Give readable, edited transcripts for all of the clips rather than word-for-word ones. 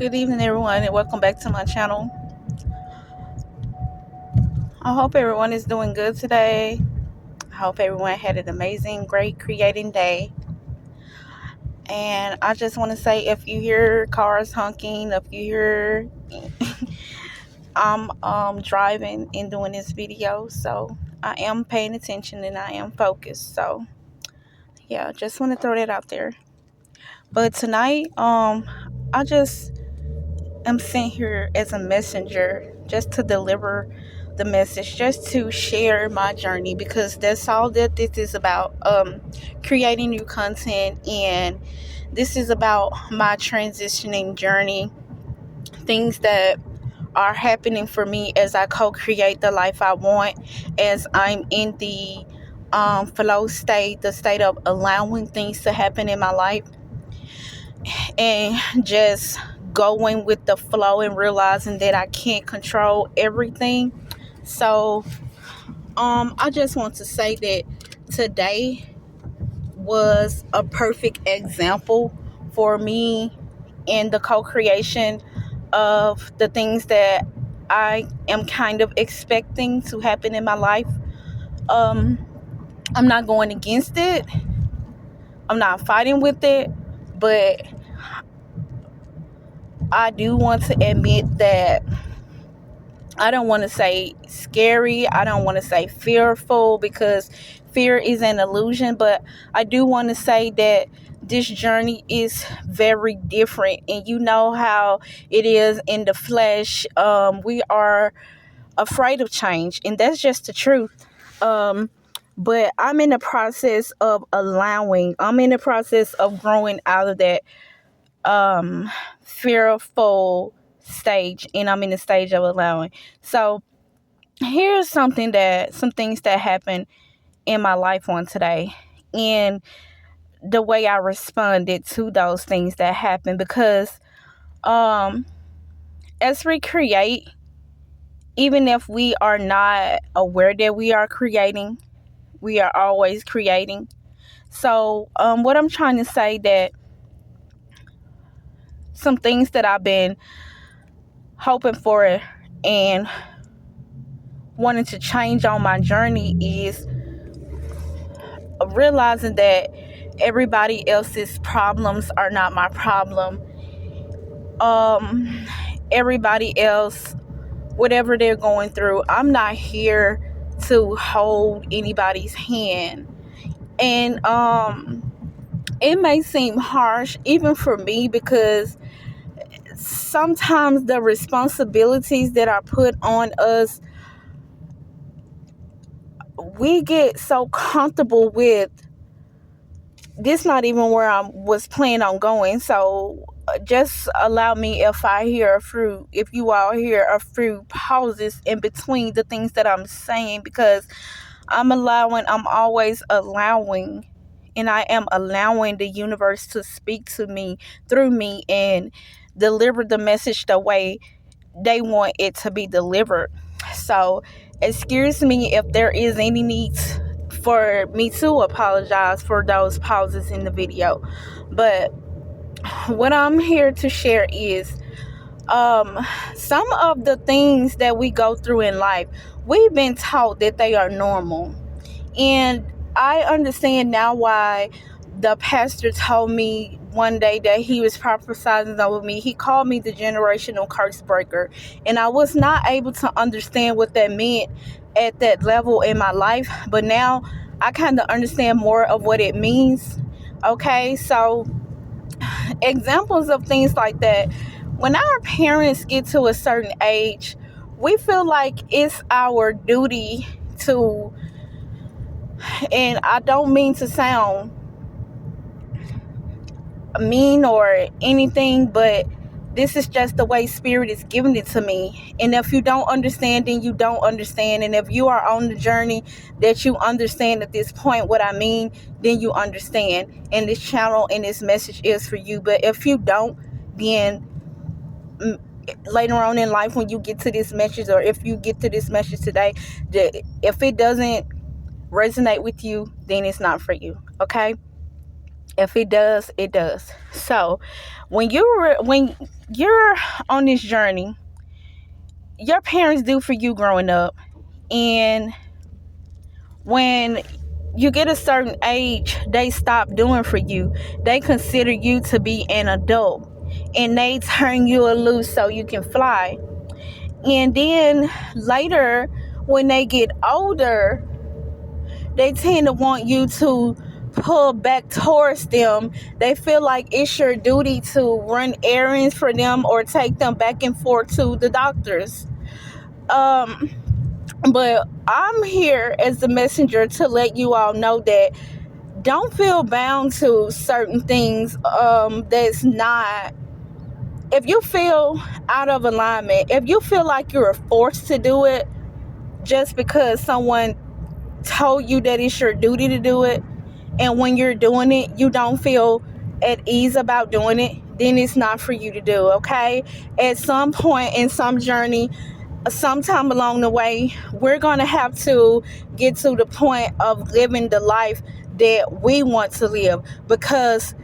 Good evening, everyone, and welcome back to my channel. I hope everyone is doing good today. I hope everyone had an amazing, great creating day. And I just want to say, if you hear cars honking, if you hear I'm driving and doing this video, so I am paying attention and I am focused. So yeah, just want to throw that out there. But tonight, I just am sent here as a messenger, just to deliver the message, just to share my journey, because that's all that this is about. Creating new content, and this is about my transitioning journey, things that are happening for me as I co-create the life I want, as I'm in the flow state, the state of allowing things to happen in my life, and just going with the flow and realizing that I can't control everything. So I just want to say that today was a perfect example for me in the co-creation of the things that I am kind of expecting to happen in my life. um I'm not going against it, I'm not fighting with it, but I do want to admit that I don't want to say scary, I don't want to say fearful, because fear is an illusion, but I do want to say that this journey is very different. And you know how it is in the flesh. We are afraid of change, and that's just the truth. But I'm in the process of I'm in the process of growing out of that fearful stage, and I'm in the stage of allowing. So here's some things that happened in my life on today, and the way I responded to those things that happened. Because um as we create, even if we are not aware that we are creating, we are always creating. So what I'm trying to say, that some things that I've been hoping for and wanting to change on my journey is realizing that everybody else's problems are not my problem. um Everybody else, whatever they're going through, I'm not here to hold anybody's hand. And it may seem harsh even for me, because sometimes the responsibilities that are put on us, we get so comfortable with this, not even where I was planning on going. So just allow me, if you all hear a few pauses in between the things that I'm saying, because I'm always allowing, and I am allowing the universe to speak to me through me and deliver the message the way they want it to be delivered. So excuse me if there is any need for me to apologize for those pauses in the video. But what I'm here to share is some of the things that we go through in life, we've been taught that they are normal. And I understand now why the pastor told me one day that he was prophesying over me. He called me the generational curse breaker. And I was not able to understand what that meant at that level in my life. But now I kind of understand more of what it means. Okay, so examples of things like that. When our parents get to a certain age, we feel like it's our duty to, and I don't mean to sound mean or anything, but this is just the way spirit is giving it to me. And if you don't understand, then you don't understand. And if you are on the journey that you understand at this point what I mean, then you understand. And this channel and this message is for you. But if you don't, then later on in life, when you get to this message, or if you get to this message today, if it doesn't resonate with you, then it's not for you. Okay? If it does, it does. So when you're on this journey, your parents do for you growing up, and when you get a certain age, they stop doing for you. They consider you to be an adult, and they turn you loose so you can fly. And then later, when they get older, they tend to want you to pull back towards them. They feel like it's your duty to run errands for them or take them back and forth to the doctors. Um, but I'm here as the messenger to let you all know that don't feel bound to certain things. That's not. If you feel out of alignment, if you feel like you're forced to do it just because someone told you that it's your duty to do it, and when you're doing it you don't feel at ease about doing it, then it's not for you to do. Okay, at some point in some journey, sometime along the way, we're going to have to get to the point of living the life that we want to live, because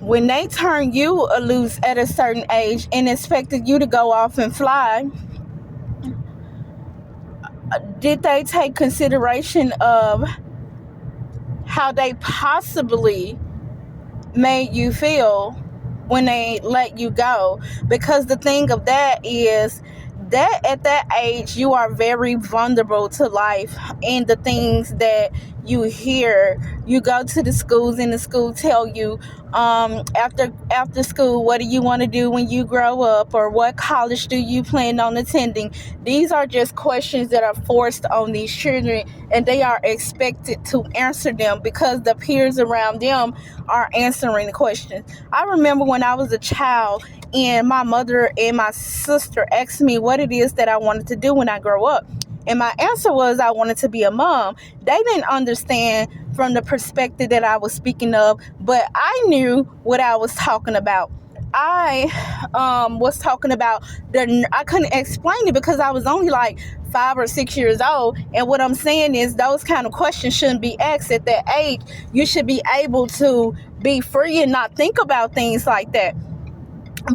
when they turn you loose at a certain age and expected you to go off and fly, did they take consideration of how they possibly made you feel when they let you go? Because the thing of that is that at that age you are very vulnerable to life and the things that you hear. You go to the schools and the school tell you, after school, what do you want to do when you grow up, or what college do you plan on attending? These are just questions that are forced on these children, and they are expected to answer them because the peers around them are answering the questions. I remember when I was a child and my mother and my sister asked me what it is that I wanted to do when I grow up. And my answer was I wanted to be a mom. They didn't understand from the perspective that I was speaking of, but I knew what I was talking about. I was talking about I couldn't explain it because I was only like 5 or 6 years old. And what I'm saying is those kind of questions shouldn't be asked at that age. You should be able to be free and not think about things like that.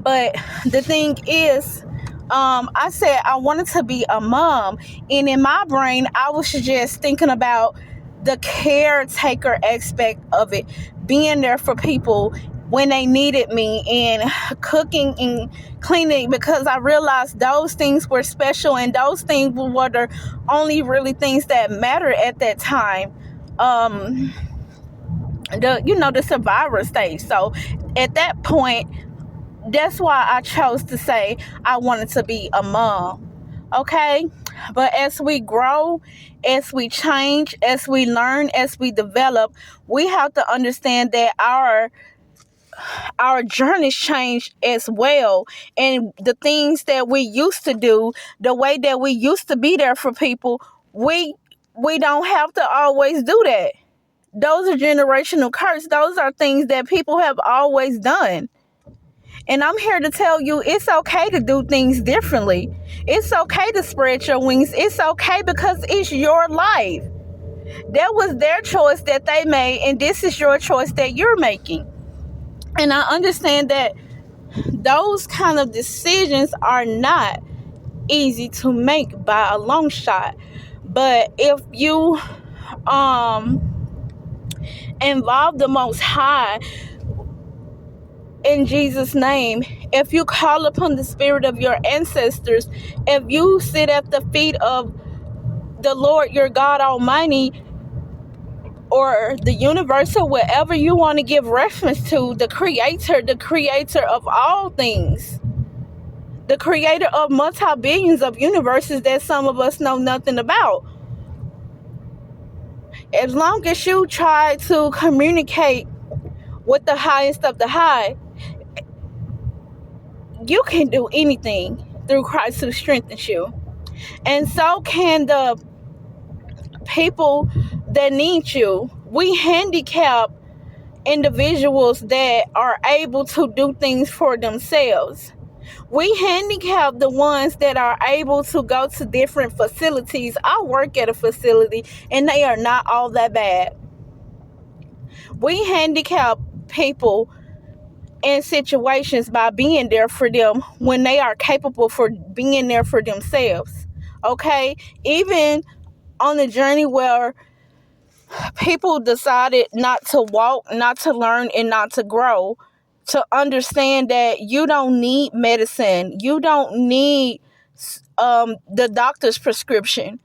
But the thing is, I said I wanted to be a mom, and in my brain, I was just thinking about the caretaker aspect of it, being there for people when they needed me, and cooking and cleaning, because I realized those things were special and those things were the only really things that mattered at that time. The survivor stage. So at that point, that's why I chose to say I wanted to be a mom. Okay? But as we grow, as we change, as we learn, as we develop, we have to understand that our journeys change as well. And the things that we used to do, the way that we used to be there for people, we don't have to always do that. Those are generational curse. Those are things that people have always done. And I'm here to tell you it's okay to do things differently. It's okay to spread your wings. It's okay because it's your life. That was their choice that they made, and this is your choice that you're making. And I understand that those kind of decisions are not easy to make by a long shot. But if you involve the Most High in Jesus' name, if you call upon the spirit of your ancestors, if you sit at the feet of the Lord your God Almighty, or the universe, or whatever you want to give reference to, the creator of all things, the creator of multi-billions of universes that some of us know nothing about. As long as you try to communicate with the highest of the high, you can do anything through Christ who strengthens you. And so can the people that need you. We handicap individuals that are able to do things for themselves. We handicap the ones that are able to go to different facilities. I work at a facility and they are not all that bad. We handicap people in situations by being there for them when they are capable for being there for themselves. Okay? Even on the journey where people decided not to walk, not to learn, and not to grow, to understand that you don't need medicine. You don't need the doctor's prescription.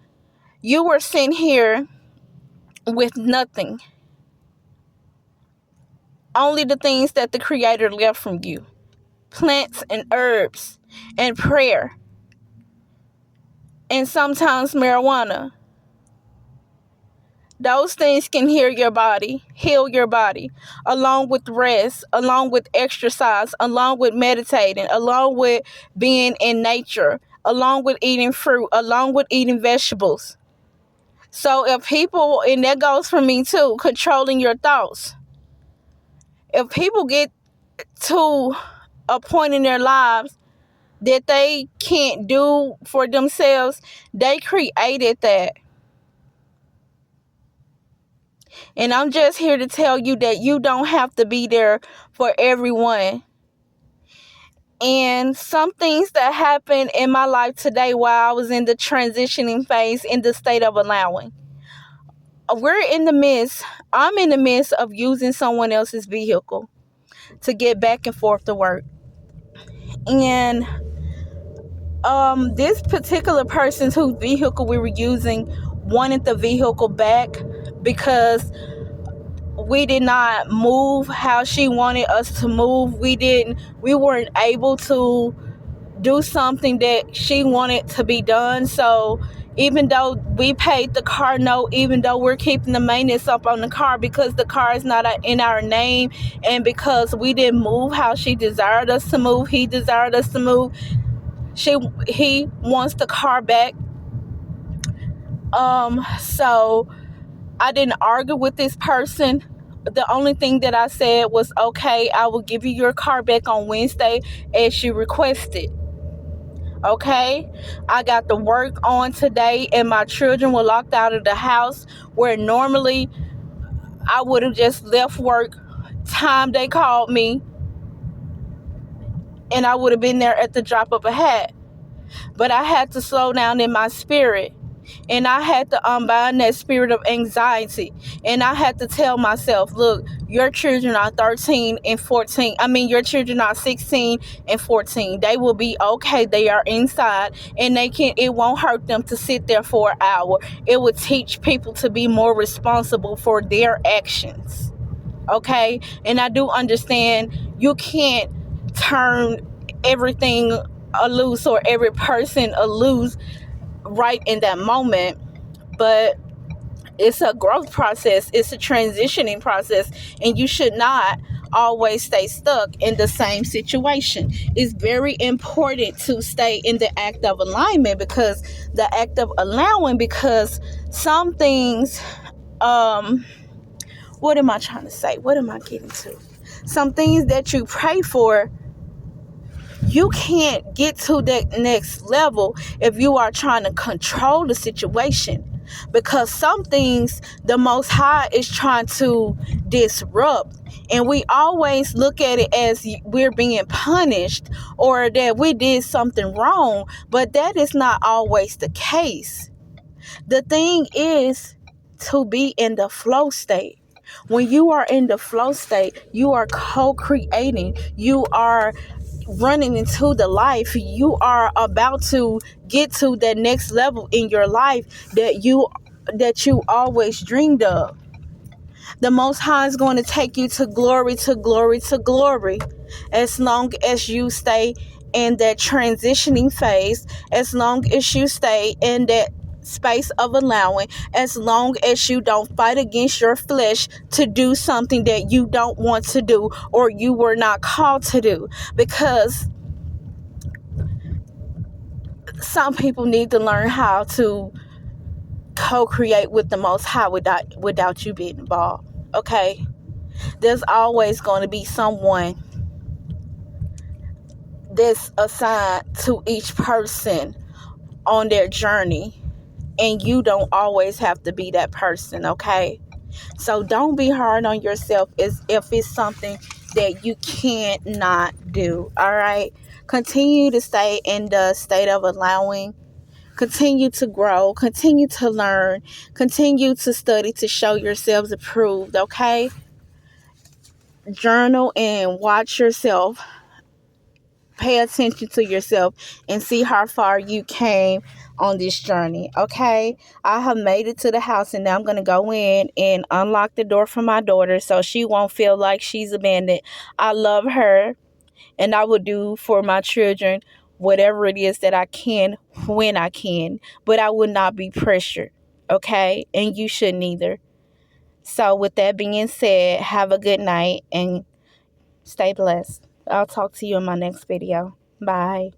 You were sent here with nothing. Only the things that the Creator left from you. Plants and herbs and prayer. And sometimes marijuana. Those things can heal your body, along with rest, along with exercise, along with meditating, along with being in nature, along with eating fruit, along with eating vegetables. So if people, and that goes for me too, controlling your thoughts. If people get to a point in their lives that they can't do for themselves, they created that. And I'm just here to tell you that you don't have to be there for everyone. And some things that happened in my life today while I was in the transitioning phase, in the state of allowing. I'm in the midst of using someone else's vehicle to get back and forth to work. And this particular person whose vehicle we were using wanted the vehicle back because we did not move how she wanted us to move. We weren't able to do something that she wanted to be done. So even though we paid the car note, even though we're keeping the maintenance up on the car because the car is not in our name, and because we didn't move how she desired us to move, he desired us to move, he wants the car back. So I didn't argue with this person. The only thing that I said was, okay, I will give you your car back on Wednesday as you requested. Okay? I got to work on today, and my children were locked out of the house, where normally I would have just left work time they called me, and I would have been there at the drop of a hat. But I had to slow down in my spirit. And I had to unbind that spirit of anxiety. And I had to tell myself, look, your children are 13 and 14. Your children are 16 and 14. They will be okay. They are inside, and it won't hurt them to sit there for an hour. It would teach people to be more responsible for their actions. Okay? And I do understand you can't turn everything loose or every person loose right in that moment, but it's a growth process, it's a transitioning process, and you should not always stay stuck in the same situation. It's very important to stay in the act of alignment, because the act of allowing, because some things, what am I trying to say? What am I getting to? Some things that you pray for, you can't get to that next level if you are trying to control the situation, because some things the Most High is trying to disrupt, and we always look at it as we're being punished or that we did something wrong, but that is not always the case. The thing is to be in the flow state. When you are in the flow state, you are co-creating, you are running into the life, you are about to get to that next level in your life that you always dreamed of. The Most High is going to take you to glory, to glory, to glory, as long as you stay in that transitioning phase, as long as you stay in that space of allowing, as long as you don't fight against your flesh to do something that you don't want to do or you were not called to do. Because some people need to learn how to co-create with the Most High without you being involved. Okay? There's always going to be someone that's assigned to each person on their journey, and you don't always have to be that person. Okay? So don't be hard on yourself as if it's something that you can't not do. All right. Continue to stay in the state of allowing. Continue to grow. Continue to learn. Continue to study to show yourselves approved. Okay. Journal and watch yourself. Pay attention to yourself and see how far you came on this journey. Okay, I have made it to the house, and now I'm going to go in and unlock the door for my daughter so she won't feel like she's abandoned. I love her, and I will do for my children whatever it is that I can when I can, but I will not be pressured. Okay, and you shouldn't either. So with that being said, have a good night and stay blessed. I'll talk to you in my next video. Bye.